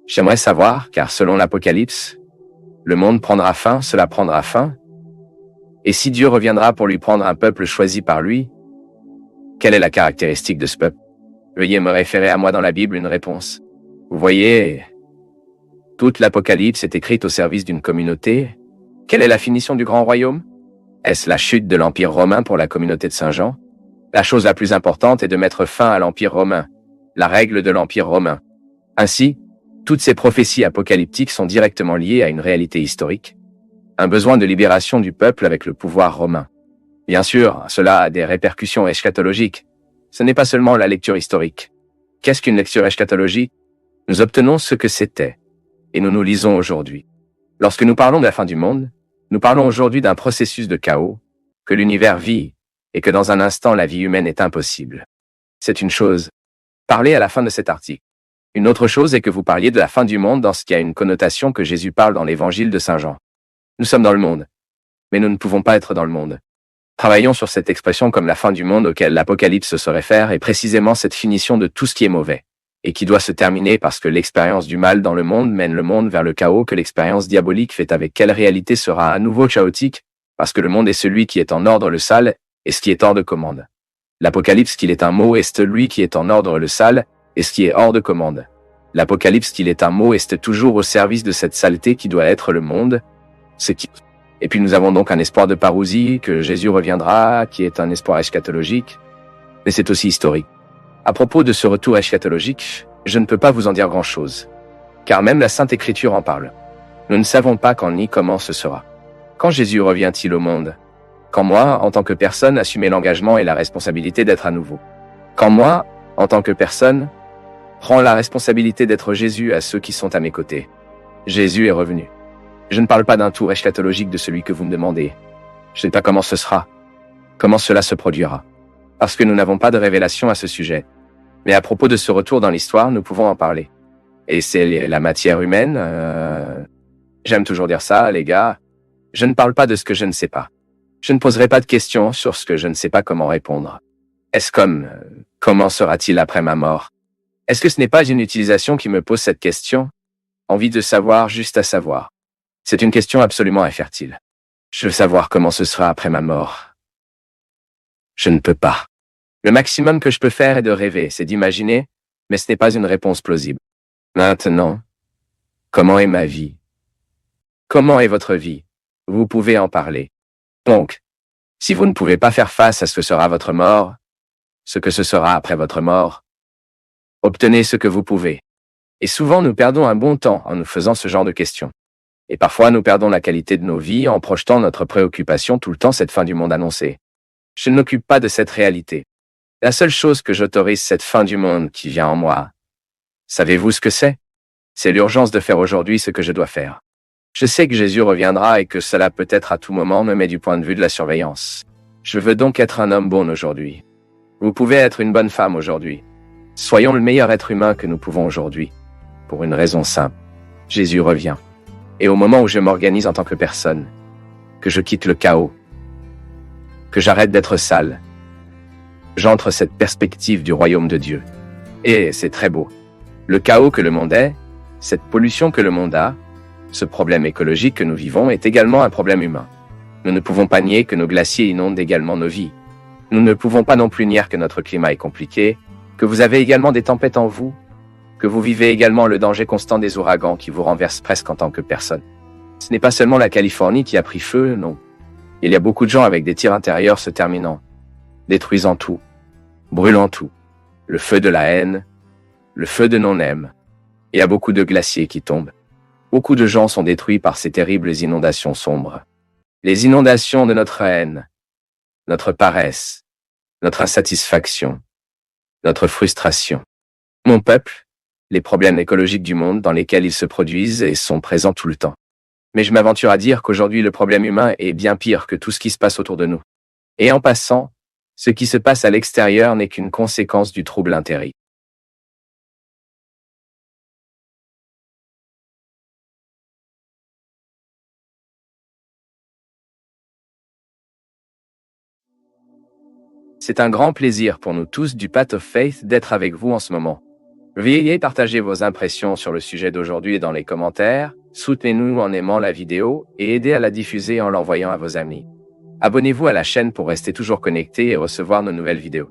J'aimerais savoir, car selon l'Apocalypse, le monde prendra fin, cela prendra fin. Et si Dieu reviendra pour lui prendre un peuple choisi par lui, quelle est la caractéristique de ce peuple? Veuillez me référer à moi dans la Bible une réponse. Vous voyez, toute l'Apocalypse est écrite au service d'une communauté. Quelle est la finition du grand royaume? Est-ce la chute de l'Empire romain pour la communauté de Saint Jean? La chose la plus importante est de mettre fin à l'Empire romain, la règle de l'Empire romain. Ainsi, toutes ces prophéties apocalyptiques sont directement liées à une réalité historique, un besoin de libération du peuple avec le pouvoir romain. Bien sûr, cela a des répercussions eschatologiques. Ce n'est pas seulement la lecture historique. Qu'est-ce qu'une lecture eschatologique? Nous obtenons ce que c'était, et nous nous lisons aujourd'hui. Lorsque nous parlons de la fin du monde, nous parlons aujourd'hui d'un processus de chaos, que l'univers vit, et que dans un instant la vie humaine est impossible. C'est une chose. Parlez à la fin de cet article. Une autre chose est que vous parliez de la fin du monde dans ce qui a une connotation que Jésus parle dans l'évangile de Saint Jean. Nous sommes dans le monde, mais nous ne pouvons pas être dans le monde. Travaillons sur cette expression comme la fin du monde auquel l'Apocalypse se réfère et précisément cette finition de tout ce qui est mauvais, et qui doit se terminer parce que l'expérience du mal dans le monde mène le monde vers le chaos que l'expérience diabolique fait avec quelle réalité sera à nouveau chaotique, parce que le monde est celui qui est en ordre le sale, et ce qui est hors de commande. L'Apocalypse qu'il est un mot est celui qui est en ordre le sale, et ce qui est hors de commande. L'Apocalypse qu'il est un mot est toujours au service de cette saleté qui doit être le monde, ce qui... Et puis nous avons donc un espoir de parousie, que Jésus reviendra, qui est un espoir eschatologique, mais c'est aussi historique. À propos de ce retour eschatologique, je ne peux pas vous en dire grand-chose, car même la Sainte Écriture en parle. Nous ne savons pas quand ni comment ce sera. Quand Jésus revient-il au monde? Quand moi, en tant que personne, assumer l'engagement et la responsabilité d'être à nouveau? Quand moi, en tant que personne, prends la responsabilité d'être Jésus à ceux qui sont à mes côtés? Jésus est revenu. Je ne parle pas d'un tour eschatologique de celui que vous me demandez. Je ne sais pas comment ce sera, comment cela se produira, parce que nous n'avons pas de révélation à ce sujet. Mais à propos de ce retour dans l'histoire, nous pouvons en parler. Et c'est la matière humaine. J'aime toujours dire ça, les gars. Je ne parle pas de ce que je ne sais pas. Je ne poserai pas de questions sur ce que je ne sais pas comment répondre. Est-ce comme comment sera-t-il après ma mort? Est-ce que ce n'est pas une utilisation qui me pose cette question? Envie de savoir juste à savoir. C'est une question absolument infertile. Je veux savoir comment ce sera après ma mort. Je ne peux pas. Le maximum que je peux faire est de rêver, c'est d'imaginer, mais ce n'est pas une réponse plausible. Maintenant, comment est ma vie? Comment est votre vie? Vous pouvez en parler. Donc, si vous ne pouvez pas faire face à ce que sera votre mort, ce que ce sera après votre mort, obtenez ce que vous pouvez. Et souvent nous perdons un bon temps en nous faisant ce genre de questions. Et parfois nous perdons la qualité de nos vies en projetant notre préoccupation tout le temps cette fin du monde annoncée. Je ne m'occupe pas de cette réalité. La seule chose que j'autorise cette fin du monde qui vient en moi. Savez-vous ce que c'est? C'est l'urgence de faire aujourd'hui ce que je dois faire. Je sais que Jésus reviendra et que cela peut-être à tout moment me met du point de vue de la surveillance. Je veux donc être un homme bon aujourd'hui. Vous pouvez être une bonne femme aujourd'hui. Soyons le meilleur être humain que nous pouvons aujourd'hui. Pour une raison simple. Jésus revient. Et au moment où je m'organise en tant que personne, que je quitte le chaos, que j'arrête d'être sale, j'entre cette perspective du royaume de Dieu. Et c'est très beau. Le chaos que le monde est, cette pollution que le monde a, ce problème écologique que nous vivons est également un problème humain. Nous ne pouvons pas nier que nos glaciers inondent également nos vies. Nous ne pouvons pas non plus nier que notre climat est compliqué, que vous avez également des tempêtes en vous, que vous vivez également le danger constant des ouragans qui vous renversent presque en tant que personne. Ce n'est pas seulement la Californie qui a pris feu, non. Il y a beaucoup de gens avec des tirs intérieurs se terminant, détruisant tout, brûlant tout. Le feu de la haine, le feu de non-aime. Il y a beaucoup de glaciers qui tombent. Beaucoup de gens sont détruits par ces terribles inondations sombres. Les inondations de notre haine, notre paresse, notre insatisfaction, notre frustration. Mon peuple, les problèmes écologiques du monde dans lesquels ils se produisent et sont présents tout le temps. Mais je m'aventure à dire qu'aujourd'hui le problème humain est bien pire que tout ce qui se passe autour de nous. Et en passant, ce qui se passe à l'extérieur n'est qu'une conséquence du trouble intérieur. C'est un grand plaisir pour nous tous du Path of Faith d'être avec vous en ce moment. Veuillez partager vos impressions sur le sujet d'aujourd'hui dans les commentaires, soutenez-nous en aimant la vidéo et aidez à la diffuser en l'envoyant à vos amis. Abonnez-vous à la chaîne pour rester toujours connecté et recevoir nos nouvelles vidéos.